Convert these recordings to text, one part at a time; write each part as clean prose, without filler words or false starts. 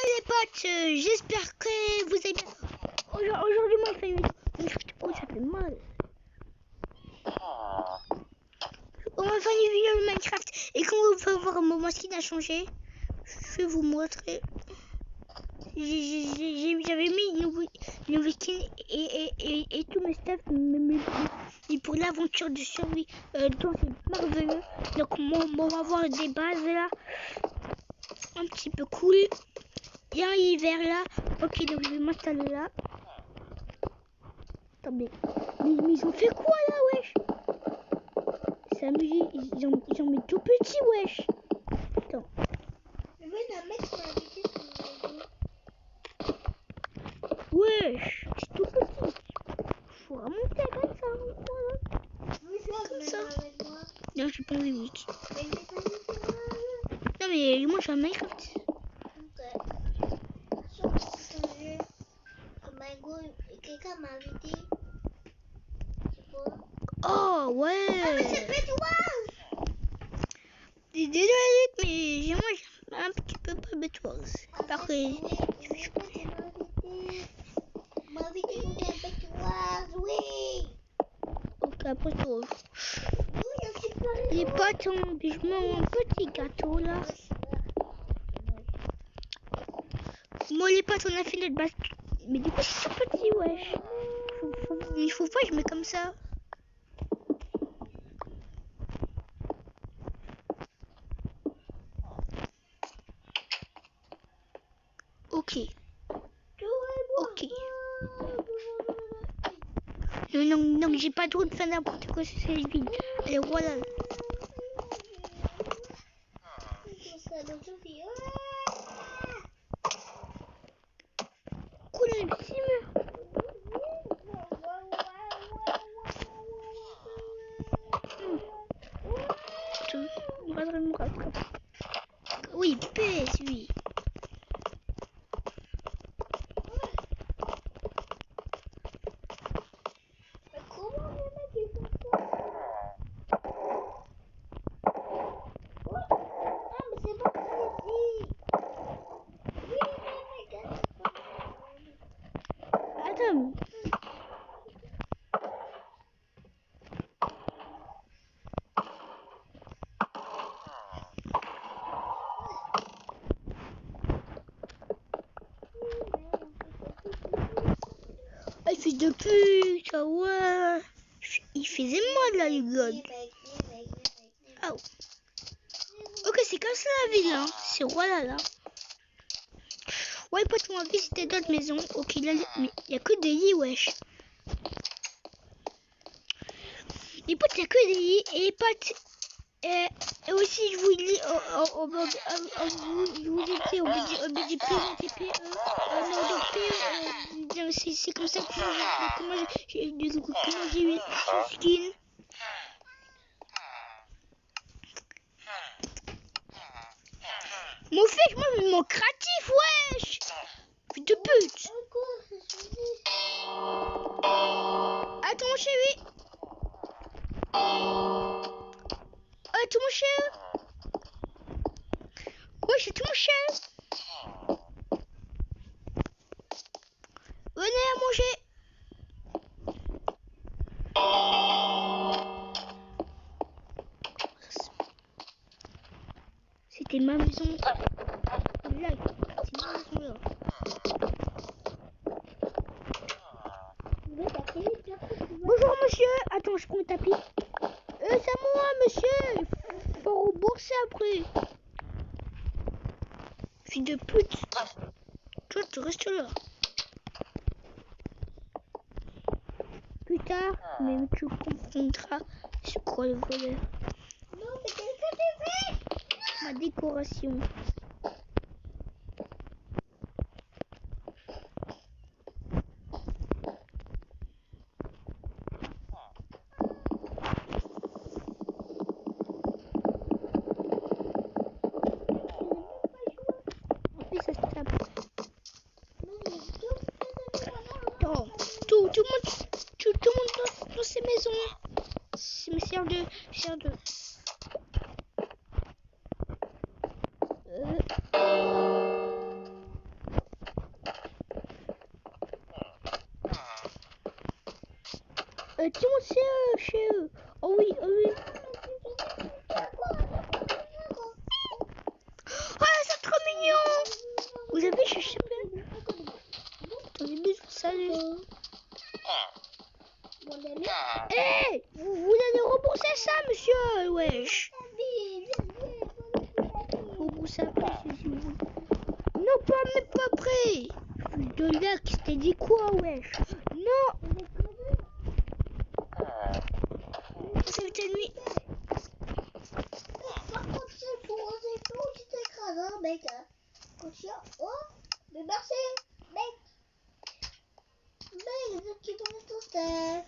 les potes, j'espère que vous allez bien. Aujourd'hui, moi, je fais une vidéo. Oh, ça fait mal. On va faire une vidéo de Minecraft. Et quand vous pouvez voir mon skin a changé, je vais vous montrer. J'avais mis une nouvelle skin et tout mes stuff. Et pour l'aventure de survie, donc c'est merveilleux. Donc, on va voir des bases là. Un petit peu cool. Il y a un hiver là. Ok, donc je vais m'installer là. Attendez. Mais ils ont fait quoi là, wesh? C'est amusé. Ils ont mis tout petit, wesh. Attends. Je veux un mec qui m'a invité sur une vidéo. Wesh, c'est tout petit. Faut remonter comme ça. Voilà. Oui, Comme je ça. veux avec moi. Non, j'ai pas envie, Wiki. Mais il est pas invité, moi. Non, mais moi, je suis un Minecraft. Ok. Sur ton jeu, Mango, quelqu'un m'a invité. C'est quoi? Oh, ouais. Ah, mais c'est Bétoise! Désolé, mais moi, j'aime un petit peu pas Bétoise. Parce que... Oui, mes potes, ils m'ont invité. Ils m'ont invité pour la Bétoise, oui! Ok, après, tu vois. Oui, il y a super Les potes, je mange un petit gâteau, là. Moi, les potes, on a fait notre base. Mais du coup, c'est tout petit, wesh. Il faut pas que je mets comme ça. Ok. Ok. Non, j'ai pas le droit de faire n'importe quoi sur cette ville. Allez, voilà. Cool, le petit mur. Oui, pèse, lui. Attends. Ah, il fait de pute, ah ouais. Il faisait mal là, les gars. Oh. Ok, c'est comme ça la ville, hein. C'est voilà là. Ouais, pote, on va visiter d'autres maisons. Ok, là, mais il n'y a que des lits, wesh. Les potes, il n'y a que des lits. Et les potes, et aussi, je vous dis, je vous ai dit, non, c'est comme ça que comment j'ai eu ce skin. Mon fils, moi, je mon créatif, wesh. Fils de pute. Attends, mon chéri. Attends, mon chéri. Ouais, c'est tout, mon chéri. Venez à manger. C'était ma maison. Là, c'est ma maison là. Bonjour monsieur. Attends, je prends le tapis. C'est moi monsieur. Il faut rembourser après. Fille de pute. Toi, tu restes là. Plus tard, mais tu comprendras c'est quoi le volet. Non, mais quelqu'un t'est fait! Ma décoration. Ça se tape. Attends, tout le monde dans ces maisons. C'est me sert de. tout le monde chez eux. Oh oui, oh oui. Oh, c'est trop mignon. Vous avez cherché bien. Attendez, bisous, salut. Hé, vous allez rembourser ça, monsieur. Wesh. Rembourser après, si vous voulez. Non, pas, mais pas après. De l'air qui t'ai dit quoi, wesh. Non. Ça va être nuit. Par contre, c'est pour oser tout, tu t'écrases, hein, mec. Conscient. Oh, mais merci, mec. Mec, les autres qui connaissent ton step.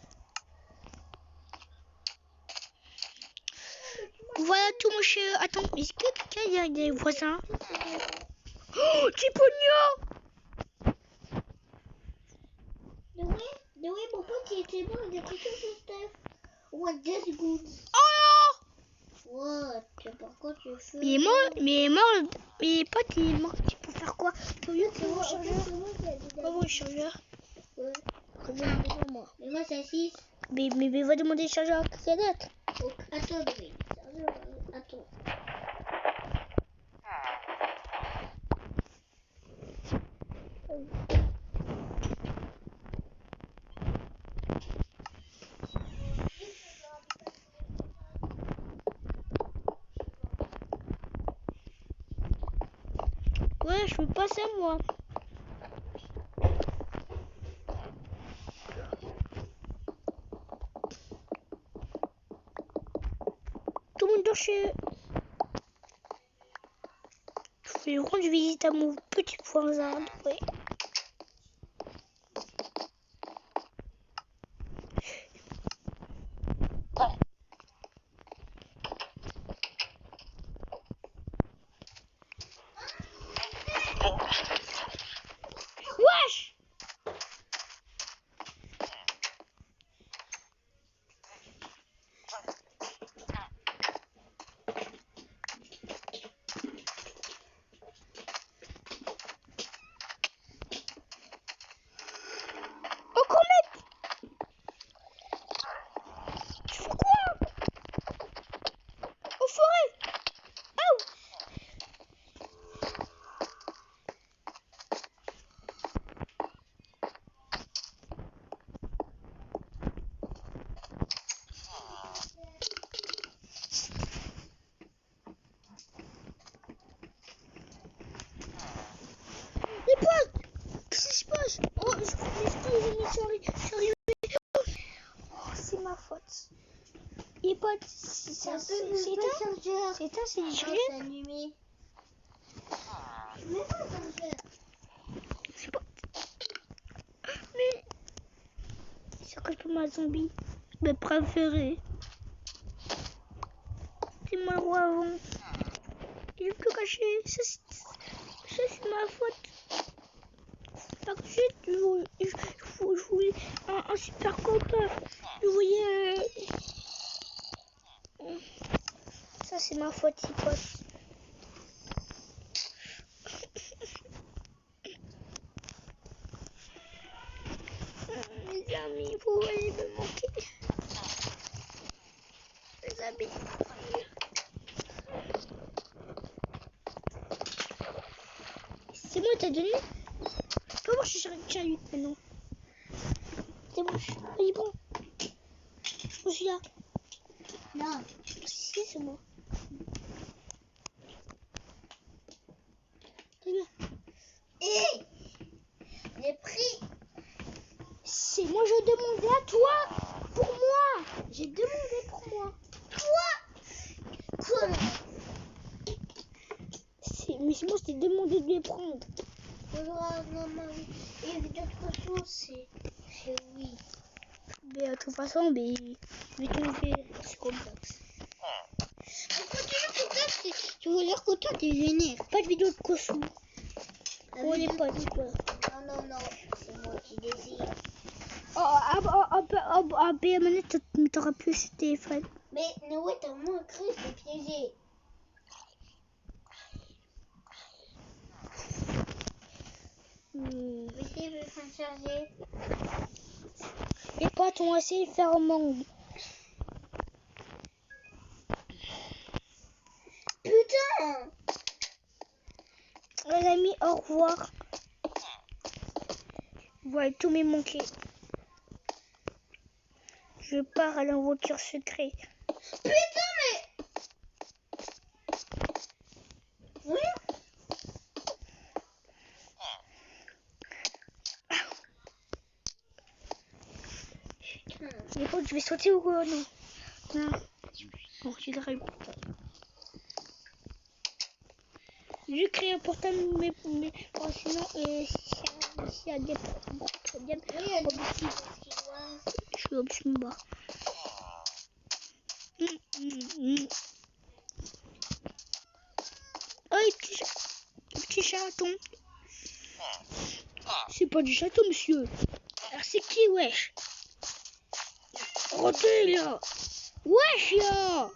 Voilà tout, mon cher. Attends, est-ce que quelqu'un y a des voisins? Oh, Chipogno. De oui, mon pote, il était mort, il a touché son step. What, just good. Oh. What, par contre, tu fais. Mais il est mort, mais pote, il est mort pour faire quoi? Curieux, c'est mon chargeur. Pas mon chargeur. Ouais. Devant moi. Mais moi, c'est 6. Mais va demander le chargeur à quelqu'un d'autre. Attends, oui. Attends. Ouais, je peux passer moi. Tout le monde dort chez eux. Je vais rendre visite à mon petit voisin. Ouais. Wesh! Oh, comète! Tu fais quoi? Au forêt! Oh! Les potes! Qu'est-ce qui se passe? Oh, je suis arrivé. Oh, c'est ma faute. Les potes, c'est éteint? C'est déchargé? C'est allumé. Mais pas chargeur. C'est pas... Mais... C'est que je peux ma zombie. Mes préférés. C'est moi le roi avant. Il est plus caché. Ça c'est ma faute. Par contre, je voulais un super copain. Je voyais... Ça c'est ma faute, c'est pote. Les amis, vous allez me manquer. Les amis. C'est moi, t'as donné? Pas moi, je suis sur lui maintenant. C'est bon, vas-y, prends. Je suis là. Non. Si, c'est moi. C'est bien. Hé! J'ai pris. C'est moi, je demandais à toi. Pour moi. J'ai demandé pour moi. Quoi? Mais c'est moi, je t'ai demandé de les prendre. Et de toute façon, c'est oui. Mais de toute façon, je vais t'enlever. C'est comme ça. Continue pour toi, tu veux dire que toi t'es gêné. Pas de vidéo de cochon. Pour les potes, quoi. Non, c'est moi qui décide. Manette, t'auras plus ce téléphone. Mais Noé, t'as moins cru, c'est piégé. Mais c'est le fin de charger. Les potes ont essayé de faire au mangue. Putain! Les amis, au revoir. Voilà, tout m'est manqué. Je pars à l'aventure secrète. Putain, mais... Oui. Les potes, je vais sauter ou quoi? Non. Non. Bon, j'ai le rêve. Je crée un portail, mais bon, sinon, s'il y a des problèmes, je suis obligé de me barrer. Oh, les petits chatons. C'est pas du chaton, monsieur. Alors, c'est qui, wesh? Rentrez, là. Wesh, là.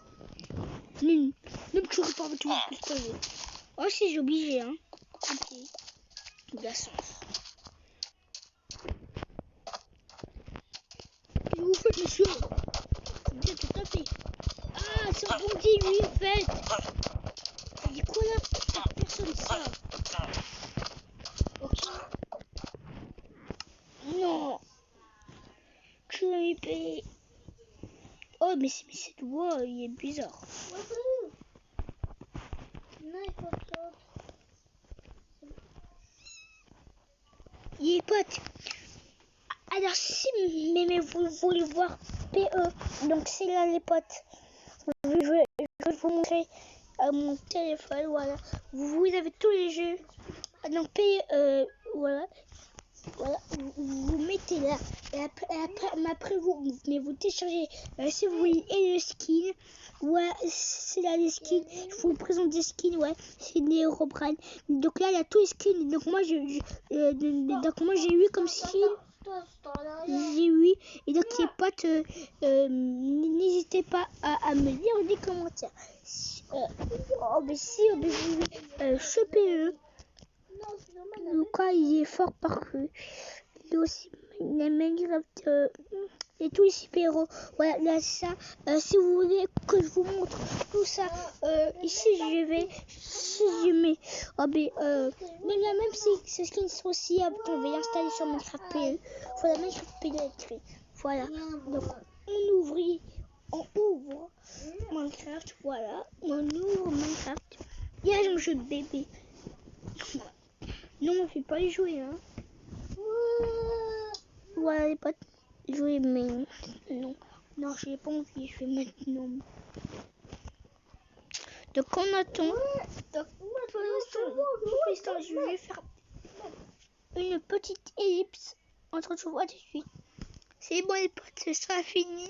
Ne me tuerez pas avec mon pistolet. Oh, si, j'ai obligé, hein. Ok. Garçon. Qu'est-ce que vous faites, monsieur? Bien, tout à fait. Ah, c'est un bandit, lui, en fait. Il dit quoi, là? Personne, ça. Ok. Non. Je vais payer. Oh, mais cette voix, il est bizarre. Il est pote. Alors, si mais vous voulez voir PE, donc c'est là les potes. Je vais vous montrer mon téléphone, voilà. Vous avez tous les jeux. Donc PE, voilà. Voilà, vous mettez là. Et après vous téléchargez, si vous voulez, et le skin. Ouais, c'est là les skins. Je vous présente des skins, ouais. C'est des Herobrine. Donc là, il y a tous les skins. Donc moi, j'ai eu comme skin. J'ai eu. Et donc les potes, n'hésitez pas à me lire des commentaires. Chopez eux. Lucas, il est fort parfait. Il est aussi les Minecraft et tous les super-héros. Voilà, là, ça. Si vous voulez que je vous montre tout ça, ici, si je mets. Même si ce skin sont aussi, on va l'installer sur Minecraft PE. Voilà, Minecraft PE. Voilà. Donc, on ouvre Minecraft. Voilà, on ouvre Minecraft. Il y a un jeu de bébé. Non, on ne fait pas y jouer, hein. Voilà les potes, jouer, mais non, j'ai pas envie, je vais maintenant. Donc on attend. Donc pour l'instant, je vais faire une petite ellipse. On se retrouvera tout de suite. C'est bon les potes, ce sera fini.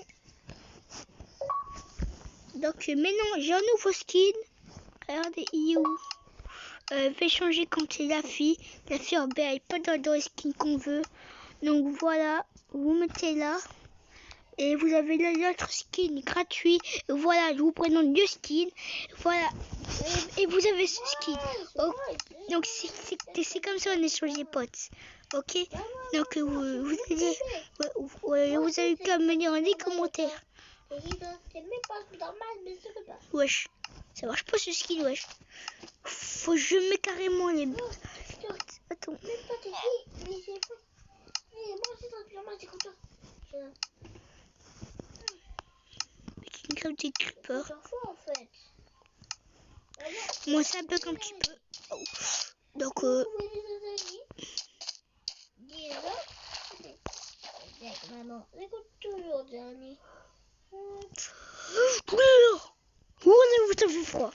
Donc maintenant, j'ai un nouveau skin. Regardez, il est où? Fait changer quand c'est la fille. La fille en belle, pas dans les skins qu'on veut. Donc voilà, vous mettez là. Et vous avez l'autre skin gratuit. Et voilà, je vous présente 2 skins. Voilà. Et vous avez ce skin. Donc c'est comme ça on échange les potes. Ok. Donc vous avez qu'à me dire dans les commentaires. Wesh. Ça marche pas ce skin, wesh. Faut que je mets carrément les... Attends. Comme des creepers. Moi ça bug un petit peu. Oh. Donc vous avez froid.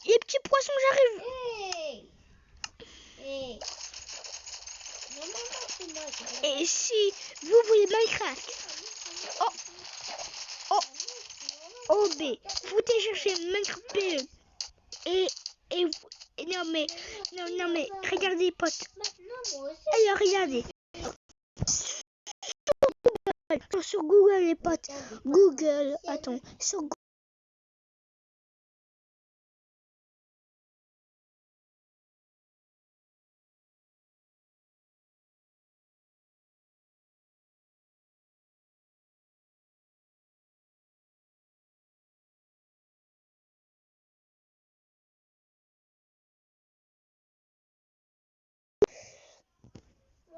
Les petits poissons, j'arrive. Et si vous voulez Minecraft, OB, vous téléchargez Minecraft PE. Non mais regardez les potes. Alors regardez. Sur Google les potes. Google, attends, sur Google.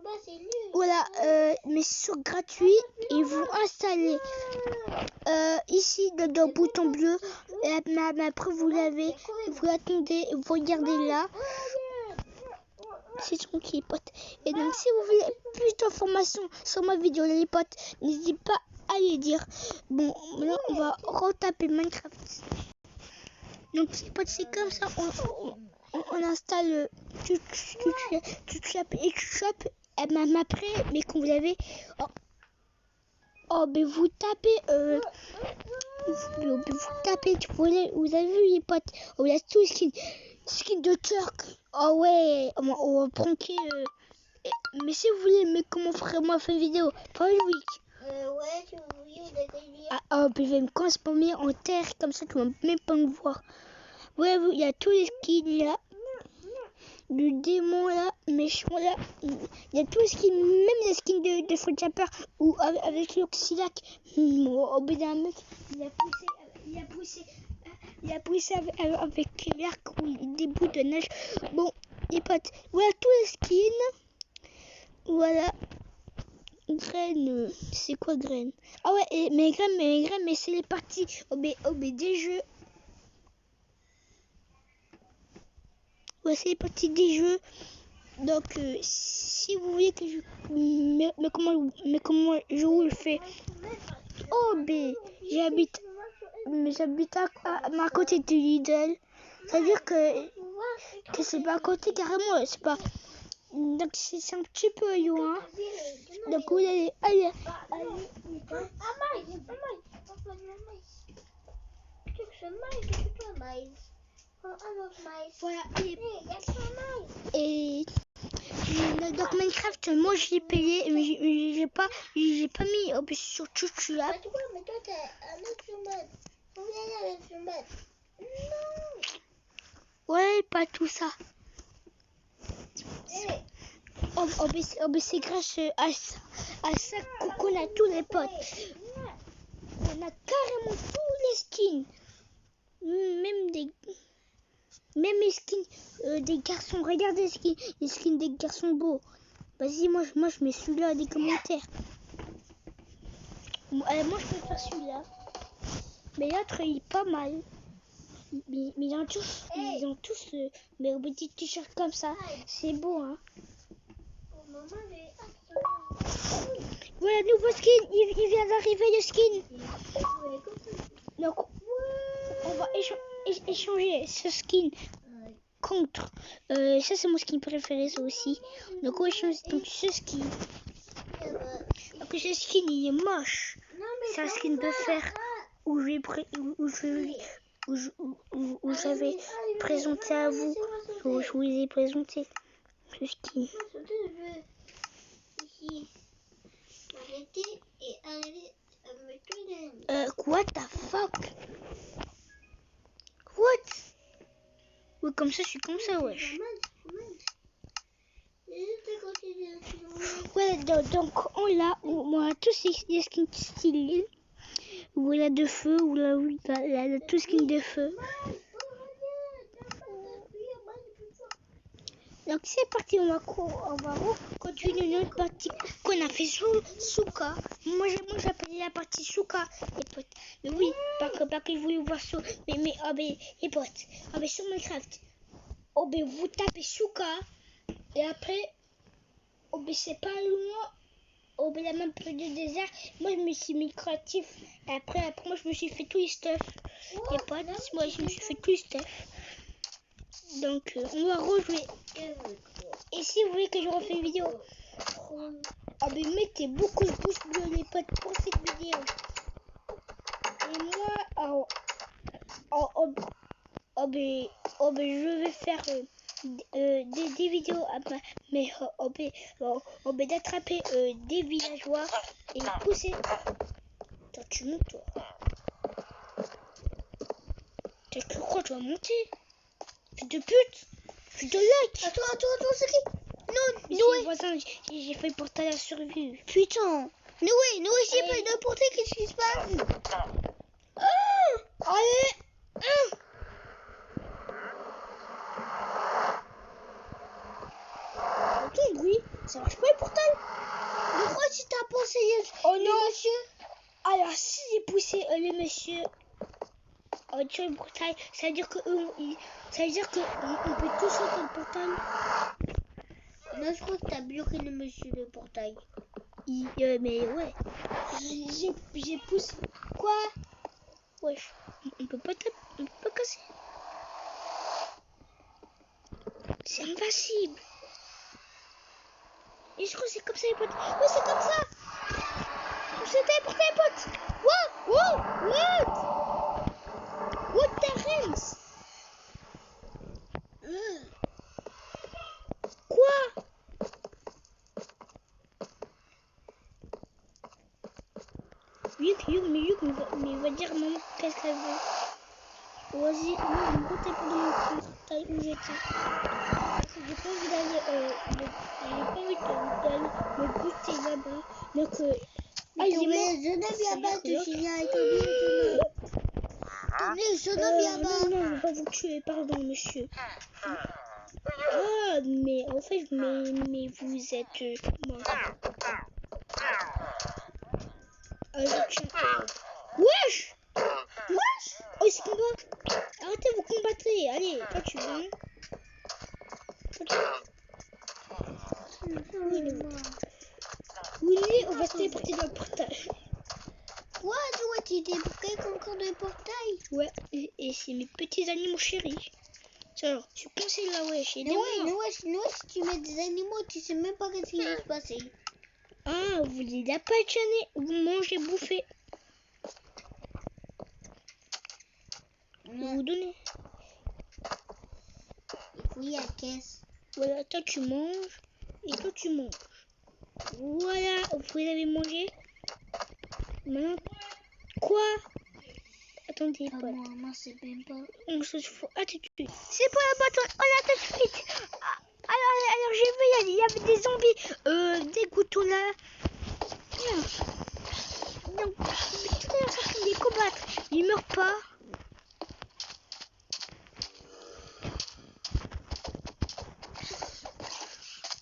Bah, c'est nul. Voilà, mais c'est gratuit. Ils vont installer ici dans le bouton bleu. Mais après, vous l'avez, vous l'attendez, vous regardez là. C'est son qui est pote. Et donc, si vous voulez plus d'informations sur ma vidéo, les potes, n'hésitez pas à les dire. Bon, maintenant, on va retaper Minecraft. Donc, les potes, c'est comme ça. On installe toute l'app. Et même après, mais quand vous avez... mais vous tapez... vous avez vu les potes, il y a tout skin de Turk. Oh ouais, on va pranker. Mais si vous voulez, mais comment ferait-moi faire une vidéo? Pas une week. Ouais, tu veux, oui, on a gagné. Puis je vais me transformer en terre, comme ça tu vas même pas me voir. Ouais, il y a tous les skins là. Le démon là, méchant là. Il y a tous les skins, même les skins de Free ou avec l'Oxylac. Au bout d'un mec, il a poussé avec l'arc ou des bouts de neige. Bon, les potes, voilà tous les skins. Voilà. Graines, c'est quoi graines? Ah ouais, mes graines, mais c'est les parties des jeux. Ouais, c'est les parties des jeux. Donc, si vous voulez que je... Mais comment je vous le fais? J'habite à côté de Lidl. C'est-à-dire que c'est pas à côté carrément, c'est pas... Donc, c'est un petit peu loin. Donc, vous allez... Voilà, et donc Minecraft, moi je l'ai payé, mais j'ai pas mis sur toute la. Mais toi t'es un autre mode. Faut bien aller avec le mode. Non. Ouais, pas tout ça. Mais c'est grâce à ça qu'on a tous les potes. On a carrément tous les skins. Même les skins des garçons. Regarde les skins des garçons beaux. Vas-y, moi je mets celui-là des commentaires. Moi je peux faire celui-là. Mais l'autre il est pas mal. Mais ils ont tous mais au petit t-shirt comme ça. C'est beau, hein. Voilà, nouveau skin. Il vient d'arriver le skin. Donc on va échanger ce skin contre. Ça c'est mon skin préféré, ça aussi. Donc on échange donc ce skin. Donc ce skin il est moche. C'est un skin de fer où j'avais présenté à vous. Je vous ai présenté ce skin. What the fuck? What? Oui, comme ça, je suis comme ça, wesh. Ouais, donc on l'a, moi, tous les skins stylés. Voilà de feu, ou là, oui, là, tout skin de feu. Donc c'est parti, on va continuer notre partie qu'on a fait sous Souka. Moi j'appelle la partie Souka, les potes. Mais oui, pas que je voulais voir ça. Mais les potes, sur Minecraft. Vous tapez Souka et après, c'est pas loin. La même peu de désert. Moi je me suis mis créatif. Et après moi je me suis fait tout les stuff. Les potes, moi je me suis fait tout les stuff. Donc on va rejouer. Et si vous voulez que je refais une vidéo, mettez beaucoup de pouces bleus les potes pour cette vidéo. Et moi, je vais faire des vidéos mais d'attraper des villageois et pousser. Toi tu montes toi. Tu crois que tu vas monter? Fils de pute! Fils de like! Attends, c'est qui? Non, Noé! Voisin, j'ai fait porter la survie. Putain! Noé, j'ai pas de porter, qu'est-ce qui se passe? Allez! Ton bruit, ça marche pas le portail. Pourquoi tu t'as poussé Oh le non. monsieur? Alors si j'ai poussé le monsieur sur le portail, ça veut dire que on peut tous sauter le portail. Non, je crois que t'as bloqué le monsieur le portail. Mais ouais, j'ai poussé. Quoi? Wesh, on peut pas casser. C'est invincible. Et je crois que c'est comme ça les potes. Ouais, c'est comme ça. C'est téléporté les potes. What the hell? Quoi? Yuk, mais il va dire maman qu'est-ce qu'elle veut. Vas-y, moi je me côté pour mon portail où j'étais. Parce que j'ai pas envie d'aller me booster là-bas. Donc Je ne viens pas te signer avec ton non, on va pas vous tuer, pardon monsieur. Ah, mais en fait, mais vous êtes mort. Wesh! Oh, il se combat! Arrêtez, vous combattrez! Allez, toi tu viens. Oui, on va se téléporter dans le portail. Quoi, toi, tu t'es bloqué encore dans le portail? Ouais, et c'est mes petits animaux chéris. Alors, je suis coincé là, wesh. Nous, si tu mets des animaux, tu sais même pas ce qui va se passer. Ah, vous les appâtonnez, vous mangez, bouffez. Vous donnez. Il faut y aller à la caisse. Voilà, toi tu manges et toi tu manges. Voilà, vous avez mangé. Maintenant, quoi? Attendez, pas. Moi, c'est même pas. On se fout. Attitude. C'est pour la boîte, on a tout de suite. Alors j'ai vu, il y avait des zombies, des goutons là. Donc, tout à l'heure, ça fait les combattre. Ils meurent pas.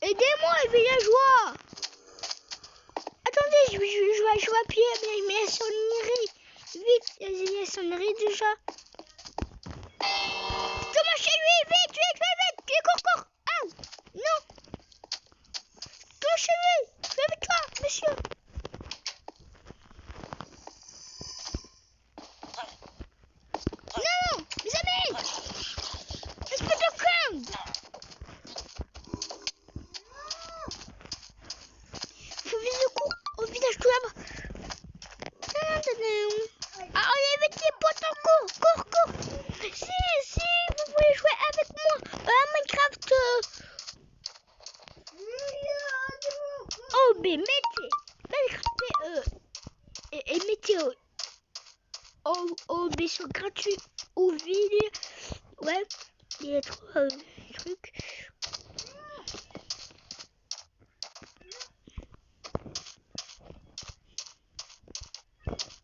Aidez-moi, les villageois. Attendez, je vais appuyer, mais elles sont nirées. Vite, elles sont nirées déjà. Thomas, chez lui, vite. Cours. Ah, non. Thomas, chez lui. Viens avec toi, monsieur. Non, mes amis. Espèce de con. Faut vite le cours au village tout là-bas. Ah, on est avec les potes en cours. Si, vous voulez jouer avec moi à Minecraft. Oh, mais mettez Minecraft et mettez au vaisseau gratuit aux villes. Ouais, il y a 3 trucs.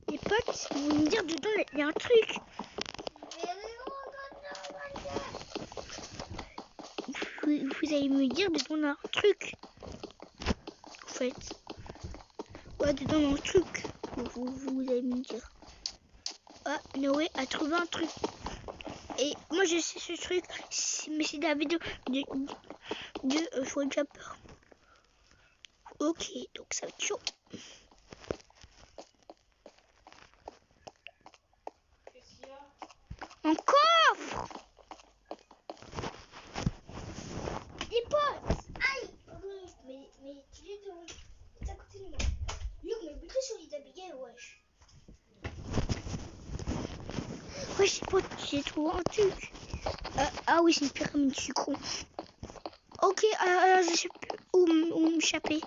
Les potes, ils vont me dire dedans, il y a un truc. Vous allez me dire dedans, il y a un truc. En fait. Ouais, dedans, il y a un truc. Vous allez me dire. Ah, Noé a trouvé un truc. Et moi, je sais ce truc. Mais c'est la vidéo de Joy Jumper. Ok, donc ça va être chaud. Un coffre! Des potes! Aïe! Mais tu es à côté de moi. Luc m'a buté sur les Abigail, wesh. Wesh, les potes, j'ai trouvé un truc. Ah oui, c'est une pyramide, je suis con. Ok, alors je sais plus où m'échapper.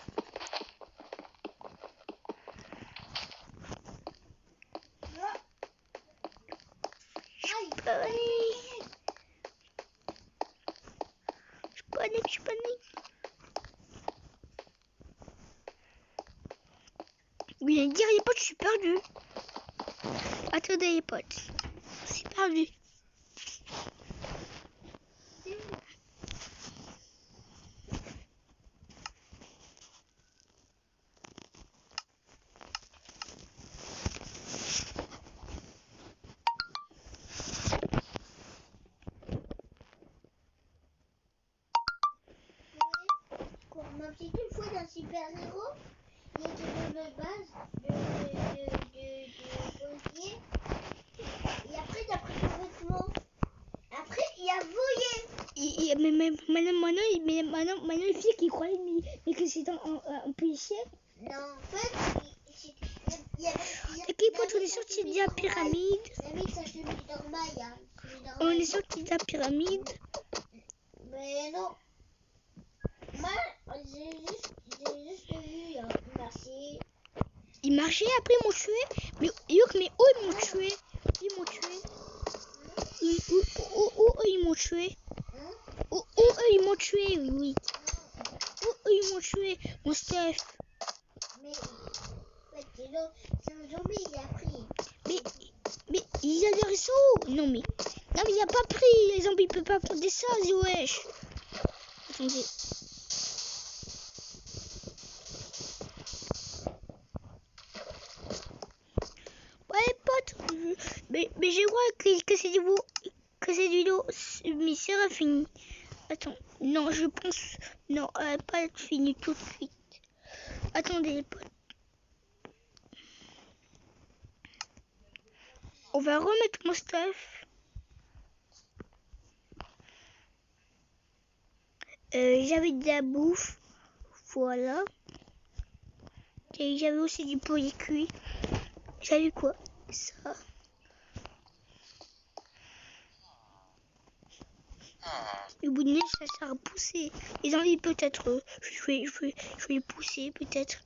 Je panique. Oui, dire les potes, je suis perdu. Attendez les potes. C'est perdu. même si tu fouet d'un super-héros, il te donne de base de policier. Et après, t'as pris ton vêtement. Après, il a volé. Mais maintenant, les filles qui croyaient mais que c'était un policier. Non, en fait, il y avait... Ok, pote, on est sorti de la pyramide. David, sa chemise normale, hein. On est sorti de la pyramide. Mais non. Moi, j'ai juste vu, hein, merci. Ils marchaient, après ils m'ont tué. Mais Youk, mais où ils m'ont tué? Ils m'ont tué. Où ils m'ont tué? Où ils m'ont tué, oui. Où ils m'ont tué, mon Steph. Mais c'est un zombie, il a pris. Mais il a des réseaux. Non mais il a pas pris. Les zombies peuvent pas faire ça, wesh. Attendez. Ouais pote, mais je vois que c'est du beau, que c'est du lot, mais c'est fini. Attends, non je pense, non elle va pas être fini tout de suite. Attendez les potes. On va remettre mon stuff. J'avais de la bouffe, voilà. Et j'avais aussi du poulet cuit. J'avais quoi? Ça. Le bout de neige, ça a poussé. Les envies peut-être. Je vais les pousser peut-être.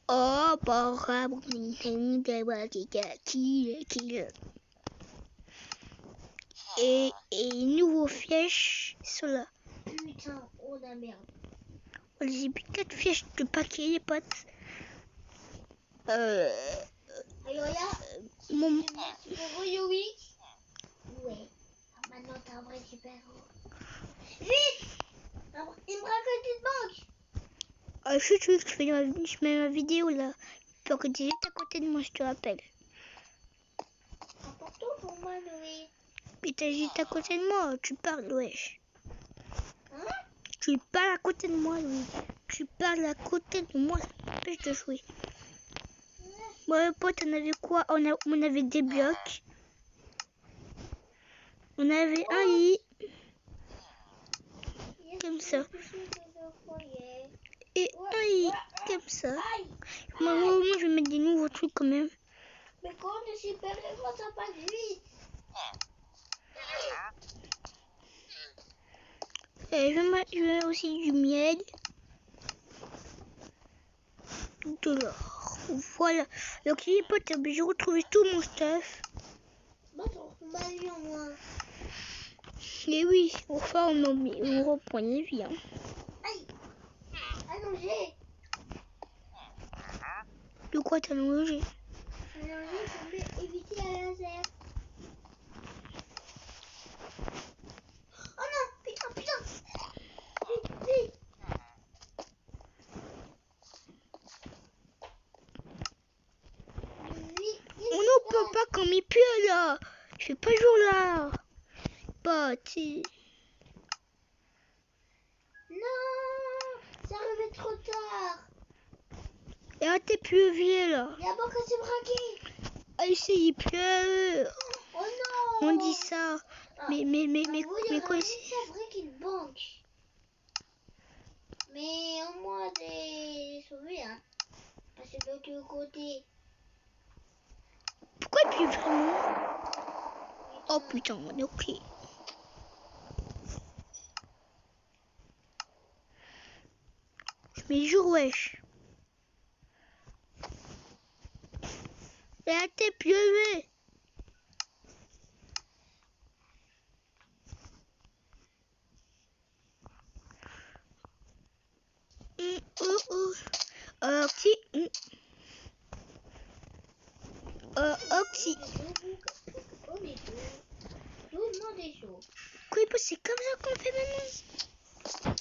Oh, et nouveau flèche sur là. Putain, oh la merde. J'ai plus 4 flèches de paquet, les potes. Alors là, Mon... tu peux oui. Ouais. Maintenant, t'as un vrai super-héros. Vite! Il me raconte une banque. Je mets ma vidéo là. Pour que tu es à côté de moi, je te rappelle. Important pour moi, Louis. Mais t'es juste à côté de moi, tu parles, wesh. Hein? Tu parles à côté de moi, Louis. Tu parles à côté de moi, ça m'empêche de jouer. Ouais, pote, on avait quoi? On avait des blocs. On avait un lit. Comme ça. Et un lit, comme ça. Moi, je vais mettre des nouveaux trucs quand même. Mais quand on est super-héros, ça passe vite. Et je mets aussi du miel. De l'or. Voilà. Donc les potes, j'ai retrouvé tout mon stuff. Moi, je retrouve ma vie en moi. Et oui, enfin on reprend les vies. Hein. Aïe. Allongé. De quoi t'as allongé? Allongé pour éviter la laser. Oh non, putain. Vite. On ne peut pas comme il pleut là. Je fais pas jour là. Pote. Non, ça arrive trop tard. Et là t'es pleuvier là. La banque s'est braquée. Ah ici il pleut. Oh non. On dit ça. Mais quoi ici? C'est vrai qu'il banque. Mais au moins des sauvé, hein. Parce que de l'autre côté. Pourquoi il pleut vraiment? Oh putain, ok. Je mets jour wesh. Et là t'es pleuvé. Oxy. Oxy. Doucement des chaud. Quoi, c'est comme ça qu'on fait maintenant?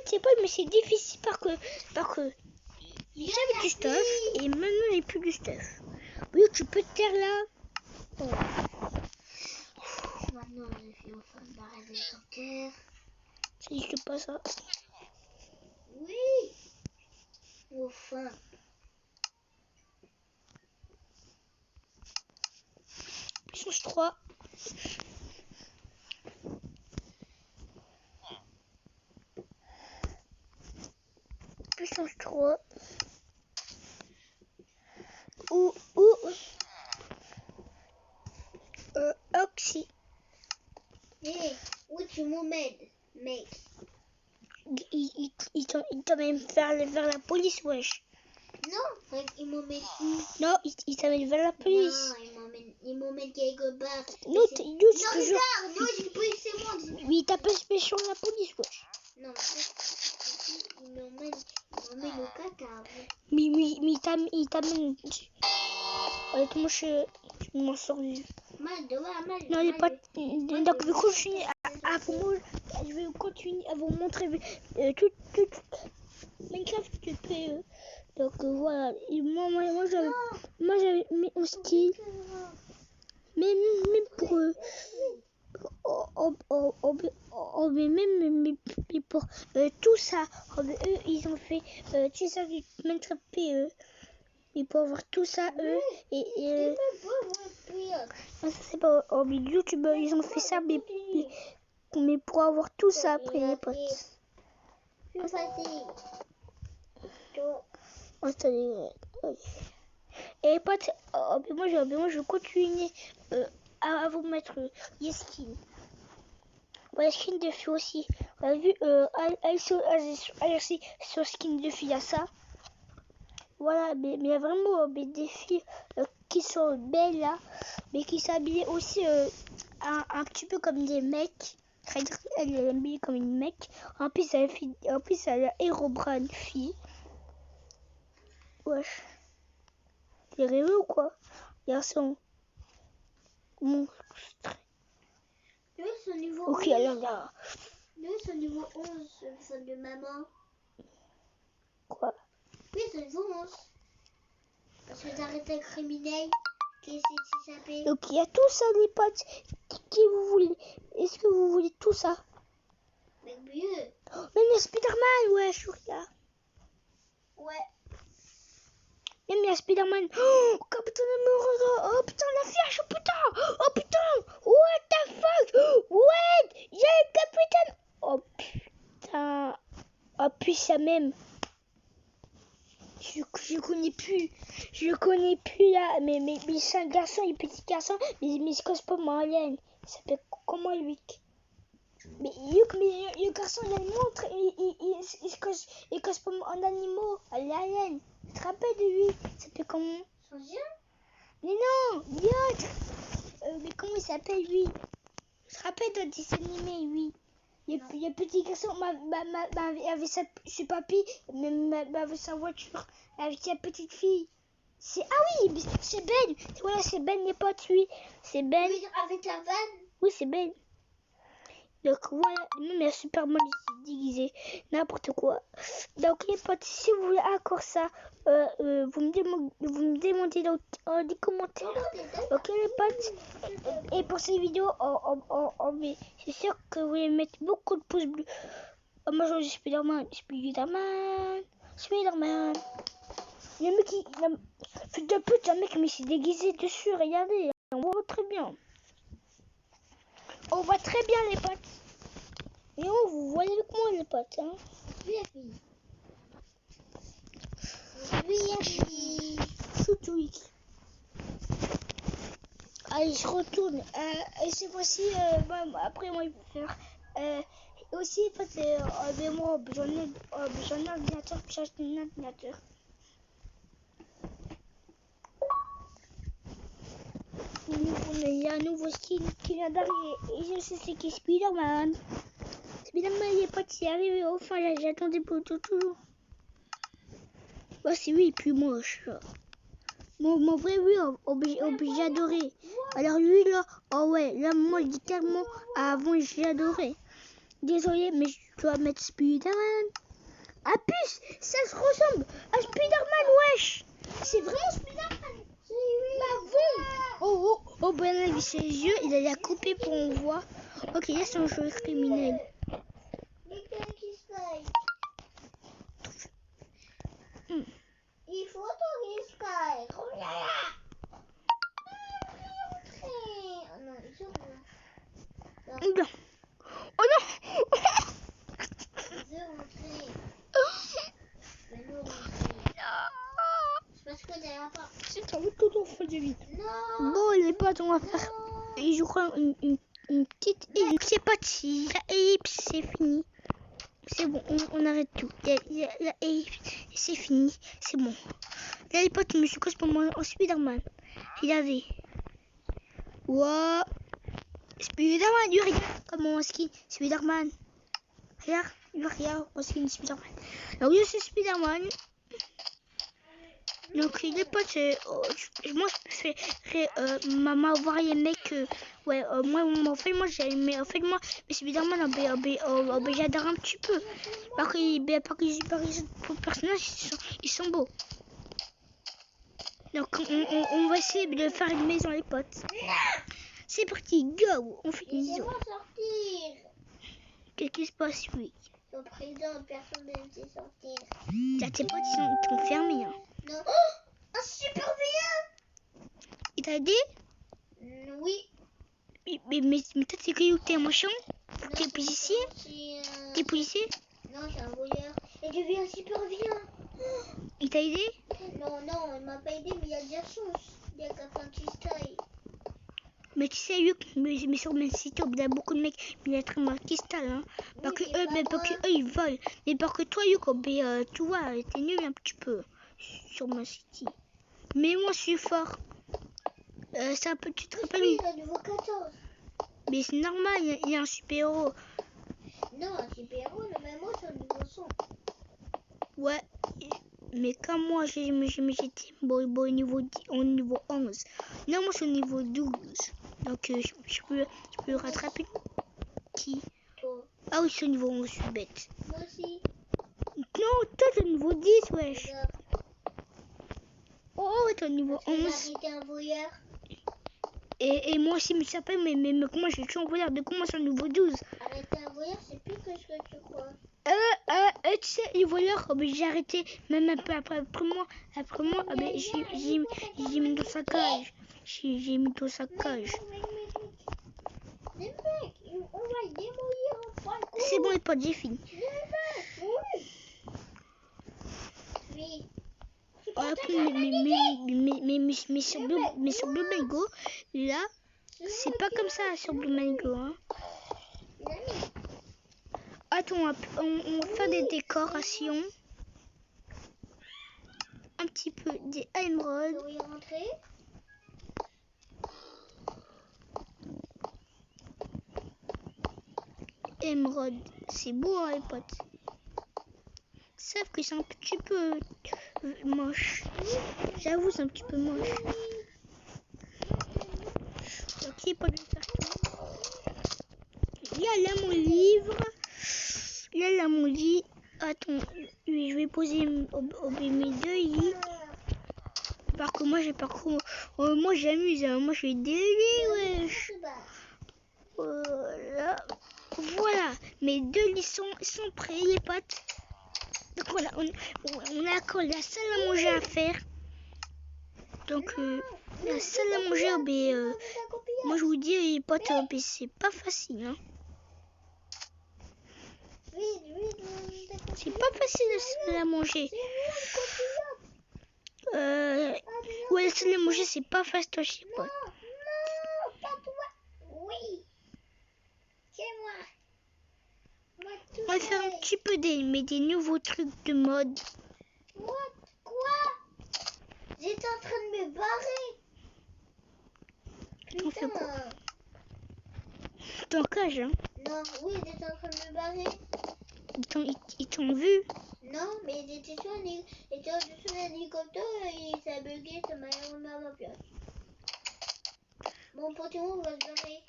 c'est pas, mais c'est difficile parce que j'avais du stuff et maintenant il n'y a plus du stuff. Oui, tu peux te taire là. Oh. Maintenant, je suis enfin barré d'hélicoptère. Ça n'existe pas ça. Oui. Enfin. Puissance 3. Puissance 3. Ou Oxy. Hey, où tu m'emmènes, mec? Il t'emmène vers la police, wesh. Non, il m'emmène où? Non, il t'emmène vers la police. Non, il m'emmène quelque part. Non, Non, toujours. regarde, non, j'ai pris c'est moi. Oui, il t'a pas spécial la police, wesh. Non, il m'emmène au caca. Mais il t'amène. Honnêtement, je m'en sors vivre. Mal. Non, il est pas. Donc, je vais continuer à vous montrer tout Minecraft tu peux. Donc voilà. Et moi j'avais mis au style. Mais pour mais pour tout ça, eux ils ont fait tu sais du Minecraft PE. Mais pour avoir tout ça, eux, et ça c'est pas YouTube, ils ont fait ça, mais pour avoir tout ça après, les potes. Et les potes, moi je continue à vous mettre les skins. Les skins de filles aussi. On a vu, sur skin de filles, il y a ça. Voilà, mais il y a vraiment des filles qui sont belles là, mais qui s'habillent aussi un petit peu comme des mecs. Elle est habillée comme une mec. En plus, elle a Herobrine fille. Wesh. T'es rêvé ou quoi? Garçon. Monstre. Lui, c'est niveau Ok, 11. alors là. Lui, c'est niveau 11, c'est de maman. Quoi? Oui, c'est niveau 11. Parce que t'arrêtes un criminel. Qu'est-ce que ça s'appelle? Donc il y a tout ça les potes. Qui vous voulez? Est-ce que vous voulez tout ça? Mais mieux. Oh, même il y a Spider-Man, ouais, je suis là. Ouais. Même il y a Spider-Man. Oh, Captain America. Oh putain, la flèche, oh putain. Oh putain. What the fuck? What? J'ai le capitaine. Oh putain. Oh putain même. Je connais plus. Je connais plus là. Mais c'est un garçon, il est petit garçon. Mais il se casse pas mon alien. Il s'appelle comment lui? Mais le garçon il a une montre. Il casse pas en animaux. L'alien. Tu te rappelles de lui? Il s'appelle comment? Son chien? Mais non, l'autre. Mais comment il s'appelle lui? Tu te rappelles d'un dessin animé, oui. Le petit garçon avait ce papy, avait sa voiture, avec sa petite fille. Ah oui, c'est Ben. Voilà, c'est Ben, les potes, oui. C'est Ben. Oui, avec la vanne. Oui, c'est Ben. Donc voilà, même il y a Superman déguisé, n'importe quoi. Donc les potes, si vous voulez encore ça, vous me demandez dans les commentaires. Ok les potes. Et pour ces vidéos, c'est sûr que vous allez mettre beaucoup de pouces bleus. Moi je dis Spider-Man. Le mec, fait de pute, un mec mais c'est déguisé dessus, regardez, on voit très bien. On voit très bien les potes. Et on vous voyez avec moi les potes. Hein. Oui. Shootweek. Allez, je retourne. Et cette fois-ci, après moi, il faut faire. Aussi, en fait, moi, j'en ai un ordinateur, puis j'ai acheté un ordinateur. Il y a un nouveau skin qui vient d'arriver. Et je sais c'est qui Spider-Man. Spider-Man, il est pas arrivé. Enfin, j'attendais pour toujours. Bah, c'est lui, plus moche. Mon vrai, oui, obligé d'adorer. Alors lui, là, oh ouais, là, moi, je dis tellement, avant, j'ai adoré. Désolé, mais je dois mettre Spider-Man. Ah puce, ça se ressemble à Spider-Man, wesh. C'est vraiment Spider-Man. Bah bon. Oh, ben là, ses yeux, il a la coupé pour on voit. Ok, là c'est un jeu criminel. Il faut ton Sky. Oh là là. Oh non, ils sont là. Non. Oh non. Je veux rentrer. Je veux rentrer. C'est parce que derrière pas. C'est un peu tout en fait de vite. Non. Bon, les potes, on va faire. Et je crois une petite ellipse. C'est parti. La ellipse, c'est fini. C'est bon, on arrête tout. La ellipse, c'est fini. C'est bon. Là, les potes, je me suis cassé pour moi en Spider-Man. Il avait. Wow. Spider-Man, lui, regarde comment on skin Spider-Man. Regarde, on skin Spider-Man. Alors, oui, c'est Spider-Man. Donc, les potes, moi, je préférerais maman voir les mecs. Ouais, moi, j'ai aimé. En fait, moi, mais Spider-Man, j'adore un petit peu. Parce que les personnages, ils sont beaux. Donc, on va essayer de faire une maison, les potes. C'est parti, go. On fait une maison. Laissez-moi sortir. Qu'est-ce qui se passe, oui? Au président, personne ne laisse sortir. Là, tes potes, ils sont fermés. Hein. Non. Oh, un super vilain. Il t'a aidé? Oui. Mais toi, t'es qui? T'es un machin? T'es Non, policier? c'est T'es policier? Non, c'est un voleur. Et je deviens un super vilain. Il t'a aidé? Non, il m'a pas aidé, mais il y a de la chance. Il y a quelqu'un qui style. Mais tu sais, mais sur mon site, il y a beaucoup de mecs, mais il y a très mal qui style, hein. Parce que eux, ils volent. Mais parce que toi, Yuko, tu vois, t'es nul un petit peu sur mon site. Mais moi, je suis fort. Ça peut, tu te rappelles? Oui, il a niveau 14. Mais c'est normal, il y a un super-héros. Non, un super-héros, mais moi, c'est un niveau 100. Ouais, mais comme moi, j'étais au niveau 11. Non, moi, c'est au niveau 12. Donc, je peux rattraper. Qui? Toi. Ah oui, c'est au niveau 11, je suis bête. Moi aussi. Non, toi, t'es au niveau 10, wesh. Regarde. Oh, t'es au niveau Parce que 11. j'ai arrêté un voleur. Et moi aussi, mais ça s'appelle, mais comment j'ai toujours envie de commencer au niveau 12. Arrêter un voleur, c'est plus que ce que tu crois. Tu sais, les voleurs, j'ai arrêté, même un peu après moi, j'ai mis dans sa cage. J'ai mis dans sa cage. Les mecs, on va le démolir en fin de compte. C'est bon, les potes, j'ai fini. Les mecs, oui. Après, mais sur Blue Mango, là, c'est pas comme ça sur Blue Mango, hein. Attends, on va faire des décorations. Un petit peu des émeraudes. Vous y rentrer? Émeraude, c'est beau, hein, les potes. Sauf que c'est un petit peu moche. J'avoue, c'est un petit peu moche. Ok, pas de faire tout. Il y a là mon livre. Il y a là mon lit. Attends, je vais poser mes deux lits. Parce que moi, j'ai pas trop. Moi, j'amuse. Hein. Moi, je fais des lits, wesh. Voilà. Mes deux lits sont prêts, les potes. Donc voilà, on a encore la salle à manger à faire. Donc la salle à manger, moi je vous dis les potes, c'est pas facile. Hein. C'est pas facile la salle à manger. Ouais, la salle à manger, c'est pas facile, je sais pas. Non, pas toi. Oui, c'est moi. On va faire un petit peu des nouveaux trucs de mode. Quoi? J'étais en train de me barrer. T'en fais quoi? T'es en cage, hein? Non, oui, j'étais en train de me barrer. Ils t'ont vu? Non, mais j'étais sur un hélicoptère et ça a bugué, ça m'a remis à ma place. Bon, pour tout le monde, on va se barrer.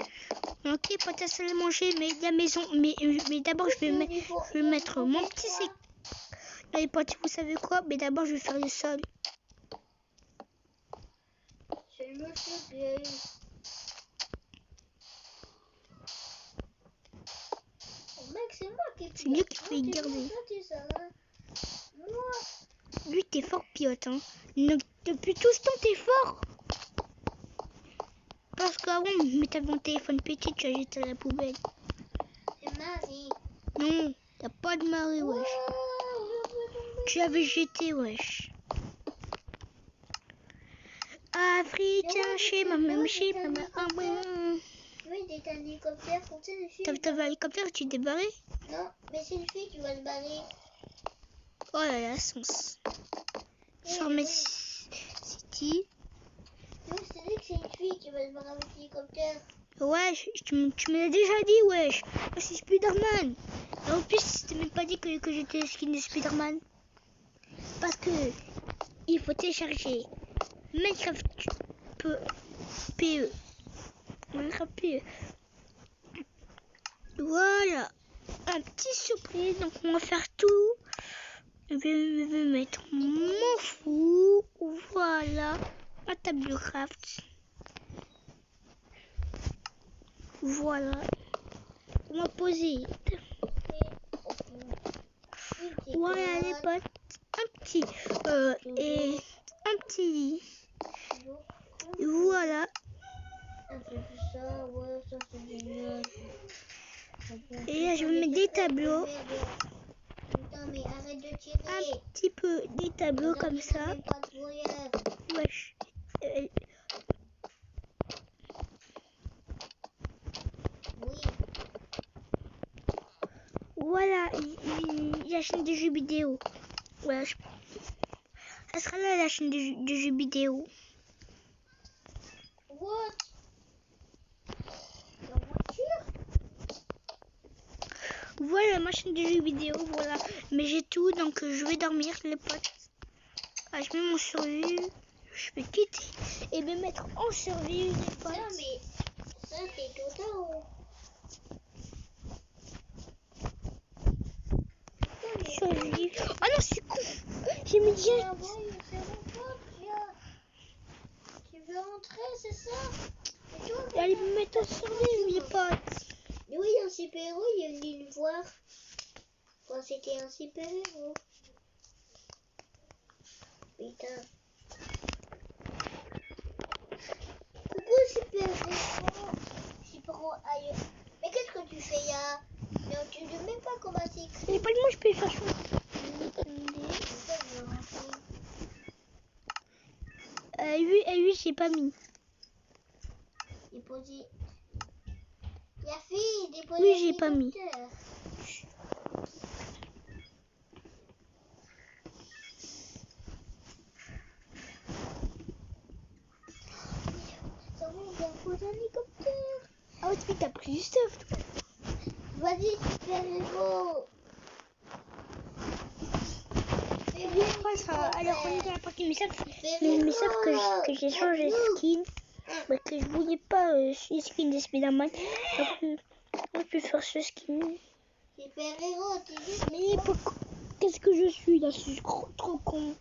Ok, pas ta salle à manger, mais la maison. Mais d'abord, je vais mettre mon petit sec. Là, les potes, vous savez quoi? Mais d'abord, je vais faire le sol. C'est le monsieur gay. Oh mec, c'est moi qui C'est lui qui fait garder. Moi. Lui, t'es fort pilote, hein. Depuis tout ce temps, t'es fort. Parce qu'avant, mais t'avais mon téléphone petit, tu as jeté à la poubelle. C'est Marie. Non, y'a pas de Marie, wesh. Tu avais jeté, wesh. Africain, chez maman, chez maman. Oui, des hélicoptères, comme ça, les filles. T'avais un hélicoptère, tu t'es barré? Non, mais c'est une fille qui va se barrer. Oh là là, sens. Sur mes city. Non, c'est dit que c'est une fille qui va se barrer avec l'hélicoptère. Ouais, tu me l'as déjà dit, wesh. Moi, c'est Spider-Man. Et en plus, je t'ai même pas dit que j'étais le skin de Spider-Man. Parce que il faut télécharger Minecraft PE. Minecraft PE. Voilà. Un petit surprise. Donc, on va faire tout. Je vais mettre mon fou. Voilà. Un tableau craft. Voilà. On va poser. Voilà les potes. Un petit. Et un petit lit. Voilà. Et là, je vais mettre des tableaux. Putain, mais arrête de tirer. Un petit peu des tableaux comme ça. Wesh. Oui. Voilà, la chaîne de jeux vidéo. Voilà, ça sera là la chaîne de jeux vidéo. What? La voiture? Voilà ma chaîne de jeux vidéo, voilà. Mais j'ai tout, donc je vais dormir les potes. Ah, je mets mon survie, je vais quitter et me mettre en survie les potes. Non mais ça c'est tout en haut. Survie. Oh non, c'est con. J'ai mis direct. Tu veux rentrer, c'est ça? Allez me mettre en survie les potes. Oui, un super-héros, il est venu nous voir quand c'était un super-héros. Putain. Coucou super-héros. Super-héros ailleurs. Mais qu'est-ce que tu fais là? Non, tu ne sais même pas comment c'est écrit. Mais pas de moi, je peux faire chaud. Oui, j'ai pas mis. Déposer. La fille, déposer. Oui, j'ai pas mis. Ça va, on va poser un hélicoptère. Ah oui, t'as pris du stuff. Vas-y, super-héros. Alors on est dans la partie mais sauf que j'ai changé de skin, mais que je voulais pas les skins de Spider-Man, donc on peut faire ce skin. Super-héros, tu dis. Mais pourquoi? Qu'est-ce que je suis là? Je suis trop con.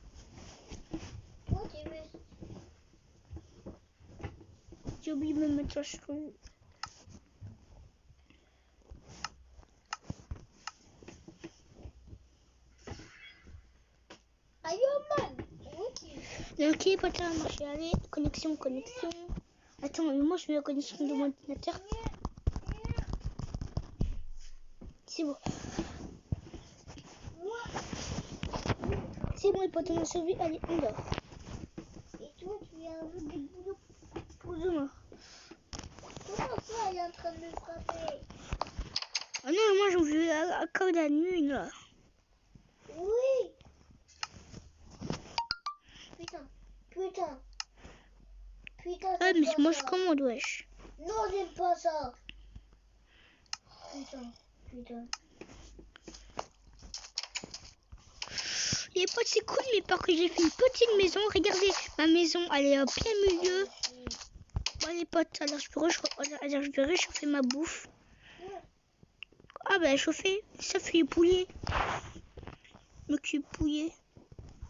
J'ai oublié de me mettre en cheveux. Ok, pas ça va marcher. Allez, connexion. Attends, moi je mets la connexion de mon ordinateur. C'est bon. C'est bon, les potes, on a sauvé. Allez, on dort. Et toi, tu as un jeu de boulot. Pour demain. Comment ça, elle est en train de me frapper? Ah non, moi j'en veux encore la nuit là. Oui. Putain. Ah, mais c'est moi je commande, wesh. Non, j'aime pas ça. Putain. Les potes, c'est cool, mais parce que j'ai fait une petite maison. Regardez, ma maison, elle est en plein milieu. Bon les potes, alors je vais réchauffer ma bouffe. Ah bah chauffer, ça fait les poulets. M'occupe poulet.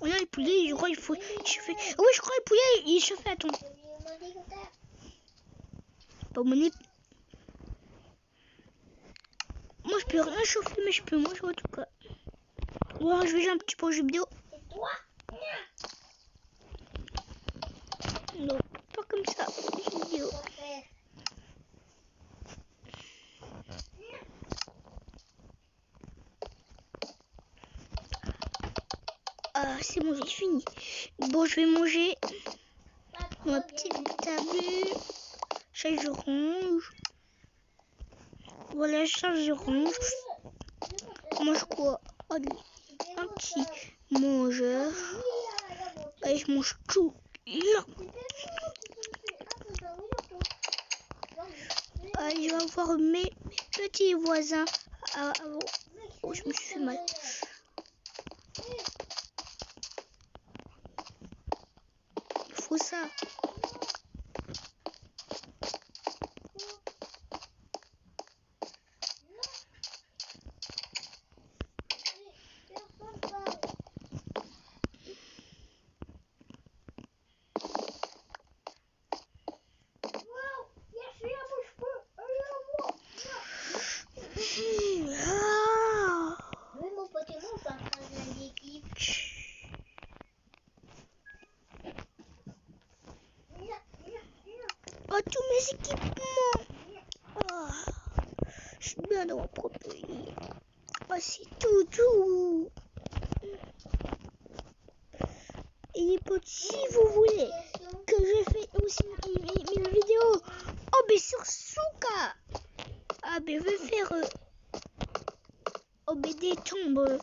Oh non les poulets, je crois qu'il faut chauffer. Ah oui je crois les poulets ils chauffent, attends. Pas mon épi. Moi je peux rien chauffer mais je peux manger en tout cas. Ou alors je vais jouer un petit peu aux jeux vidéo. Non, pas comme ça, jeux vidéo. Ah c'est bon j'ai fini. Bon je vais manger ma petite table. Charge orange. Voilà charge orange. On mange quoi? Allez, un petit mangeur. Allez je mange tout. Là. Allez je vais voir mes petits voisins. Oh je me suis fait mal. Il faut ça. Oh, tous mes équipements. Oh, je suis bien dans mon propre pays. Oh, c'est tout. Et les potes, si vous voulez que je fasse aussi une vidéo, oh, mais sur Souka. Ah, mais je vais faire des tombes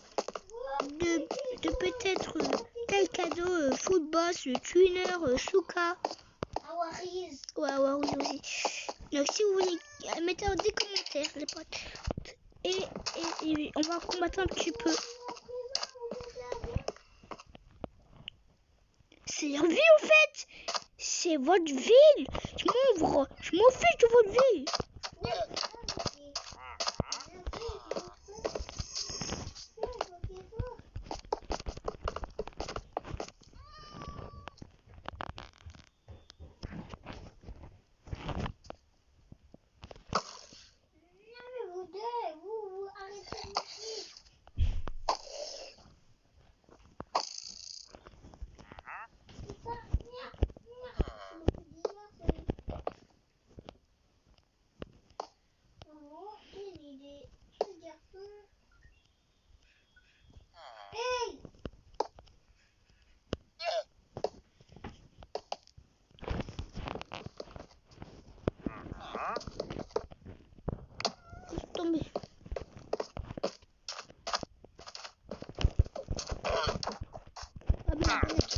de peut-être tel cadeau, Footboss, Tuner, Souka. Ouais, oui aussi. Donc si vous voulez, mettez des commentaires les potes. Et on va combattre un petit peu. C'est leur vie en fait. C'est votre ville. Je m'en fiche de votre ville. Tomber. Ah merde, mec.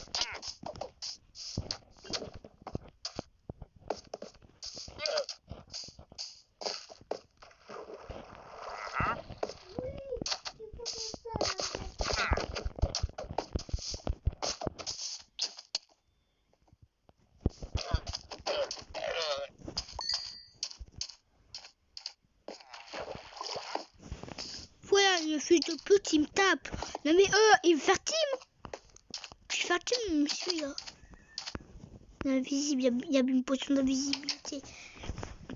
Voilà, le fils de pute, il me tape. Non mais il veut faire team. Je vais faire team, monsieur là. Invisible, il y a une potion d'invisibilité.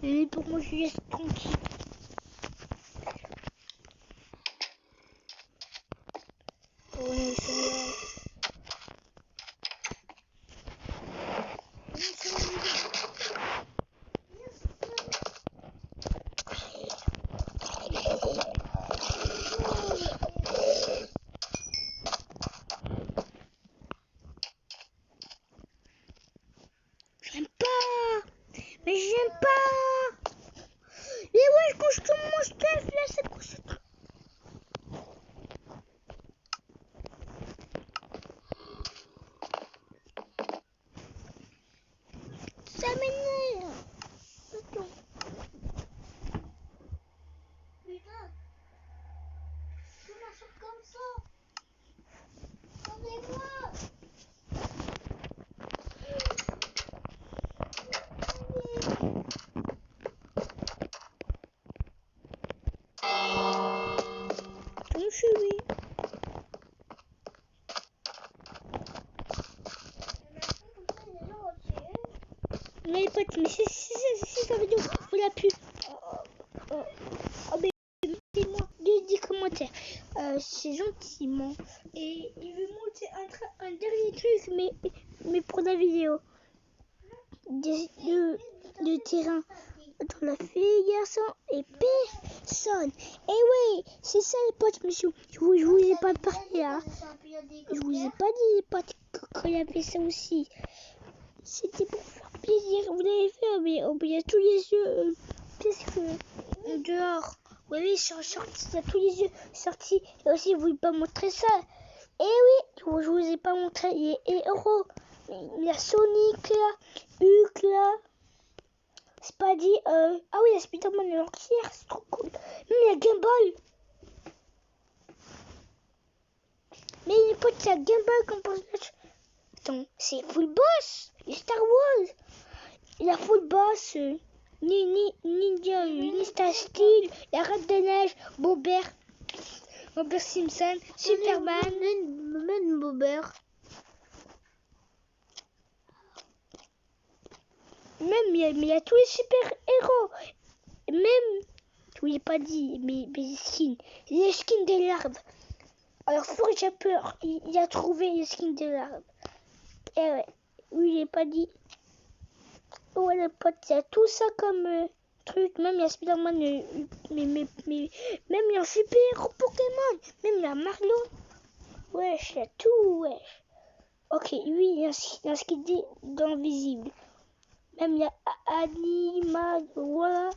Mais pour moi, je laisse tranquille. Ouais, c'est là. J'aime pas. Mais j'aime pas. Mais ouais, quand je tombe mon stuff, là, c'est quoi ce truc? Ça m'énerve. Attends. Putain, tu m'achètes comme ça. Attendez-moi. potes, mais si cette vidéo vous l'a plu, mettez-moi des commentaires. C'est gentiment. Et il veut monter un dernier truc, mais pour la vidéo. De terrain. Entre la fille, garçon et personne. Et oui, c'est ça les potes, monsieur. Je vous ai pas parlé là. Je vous ai pas dit les potes qu'il y avait ça aussi. C'était pour faire plaisir. Vous l'avez fait, mais il y a tous les yeux presque dehors. Oui, ils sont sortis. Il y a tous les yeux sortis. Et aussi, vous ne voulez pas montrer ça. Et oui, je vous ai pas montré les héros. Il y a Sonic là, Hulk là. C'est pas dit. Ah oui, la Spider-Man et l'entière, c'est trop cool. Même il y a Gumball. Mais les potes, il y a Gumball comme personnage. Attends, c'est Full Boss. Et Star Wars. Il y a Full Boss. Ninja, Mr. Steel, la Reine des Neiges, Bobert Simpson, Superman, même Bobert. Même, il y a tous les super-héros. Même, je vous l'ai pas dit, mais les skins des larves. Alors, Forge a peur, il a trouvé les skins des larves. Et ouais, oui, je l'ai pas dit. Ouais, les potes, il y a tout ça comme truc. Même il y a Spider-Man, même il y a un super-héros Pokémon. Même il y a Marlon. Wesh, il y a tout, wesh. Ok, oui, il y a un skin d'invisible. Même il y a Animal, voilà.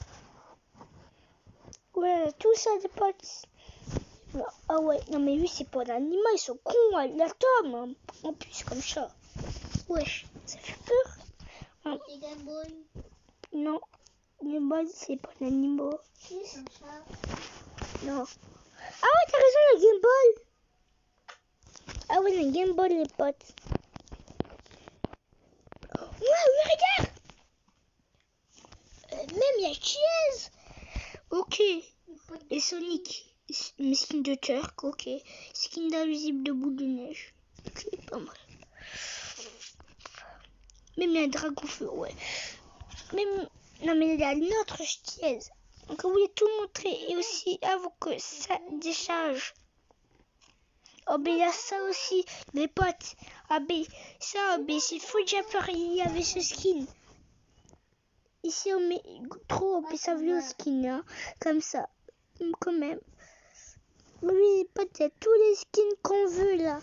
Ouais, tout ça, les potes. Ah ouais, non mais lui, c'est pas l'animal, ils sont cons, hein. La tome, hein. En plus, comme ça. Wesh, ça fait peur. Hein. C'est Game Boy. Non, Game Boy, c'est pas l'animal. C'est comme ça. Non. Ah ouais, t'as raison, le Game Boy. Ah ouais, le Game Boy, les potes. Ouais, oui, regarde. Même il y a Cheese. Ok. Et Sonic. Mes skins de Turk, ok. Skin d'invisible de boule de neige. Ok, pas mal. Même il y a un dragon feu, ouais. Même... Non mais il y a notre Cheese. Donc vous voulez tout montrer et aussi avant que ça décharge. Oh ben il y a ça aussi, les potes. Ah ben ça, ben c'est fou déjà peur, il y avait ce skin. Ici on met trop, mais ça veut le skin, hein, comme ça, quand même. Oui les potes, il y a tous les skins qu'on veut là.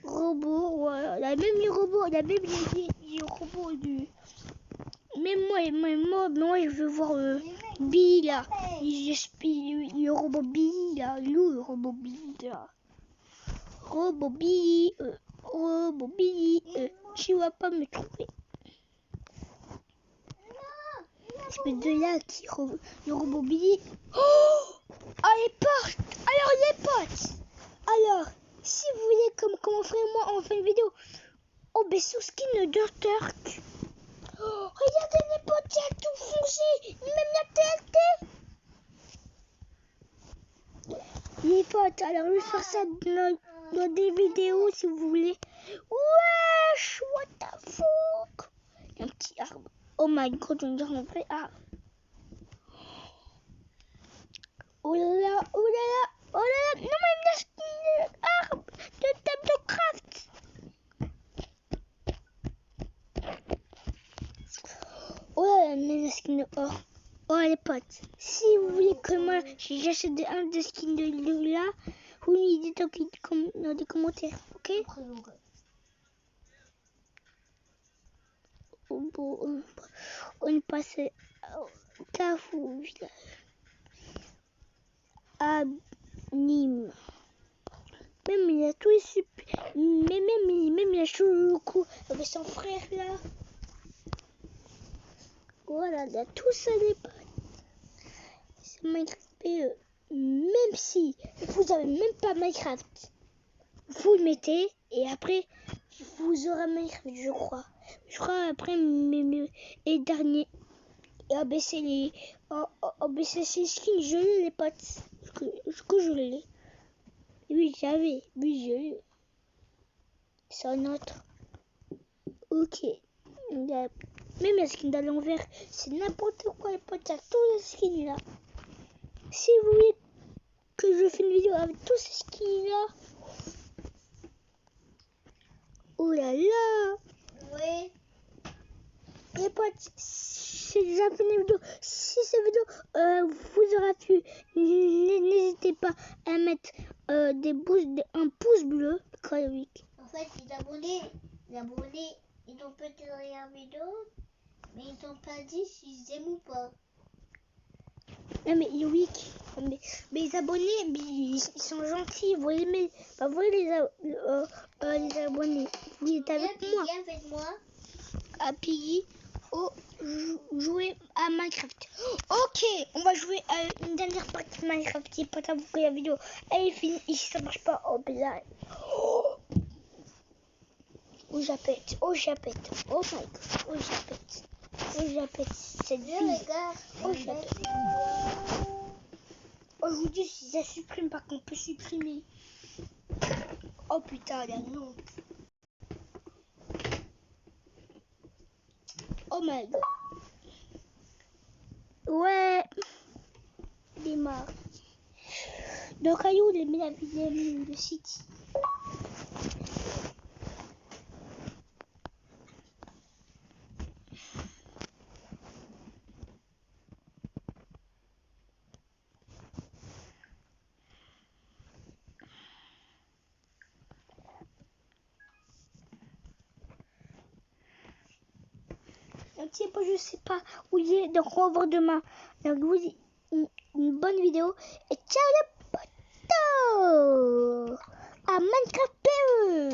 Robot, voilà, la même les robots, la même les robots du... Même moi je veux voir Billy là. Le robot Billy là, le robot Billy là. Robot Billy, tu vas pas me trouver. Espèce de là qui le robot Billy. Oh, ah les portes. Alors les potes. Alors, si vous voulez comment faire moi on fait une vidéo. Oh ben sous skin de Turk. Oh, regardez les potes, il y a tout foncé. Même la TNT. Les potes, alors je vais faire ça dans des vidéos si vous voulez. Wesh, what the fuck. Il y a un petit arbre. Oh my god, on dirait un vrai arbre. Oh là là, oh là là, oh là là. Non mais il y a un arbre de table de craft. Oh là là, mais la skin de or. Oh les potes, si vous voulez que moi j'achète un des skins de là, vous me dites dans des commentaires, ok? On passe au Carrefour à Nîmes. Même il y a tous les super, mais même il y a Choukou avec son frère là. Voilà, il y a tout ça les potes. C'est Minecraft PE. Même si vous avez même pas Minecraft, vous le mettez et après vous aurez Minecraft, je crois. Je crois après les derniers abaisser les abaisser ces skins, je l'ai les potes. Que je l'ai. Oui, j'avais. Oui, je l'ai. C'est un autre. Ok. Même la skin à l'envers, c'est n'importe quoi les potes, il y a tous les skins là. Si vous voulez que je fasse une vidéo avec tous ces skins là. Oh là là. Oui. Les potes, j'ai déjà fait une vidéo. Si cette vidéo vous aura plu, n'hésitez pas à mettre un pouce bleu. En fait, les abonnés, ils ont peut-être regardé la vidéo, mais ils n'ont pas dit s'ils aiment ou pas. Non mais oui, mais les abonnés, ils sont gentils, vous aimez, bah, vous les abonnés, vous êtes avec moi. Avec moi. À Piggy, jouer à Minecraft. Ok, on va jouer à une dernière partie de Minecraft. C'est pas vous que la vidéo elle est finie. Et si ça marche pas, oh bizarre. Oh j'appelle, oh j'appelle, oh my god, oh j'appelle cette vie. Oh j'appelle. Oh je vous dis si ça supprime pas qu'on peut supprimer. Oh putain, la non. Oh my god. Ouais. Il est mort. Le caillou, il met la vidéo de City. Un petit peu, je sais pas où il est, donc on va voir demain. Donc vous dis une bonne vidéo et ciao les potos à Minecraft PE.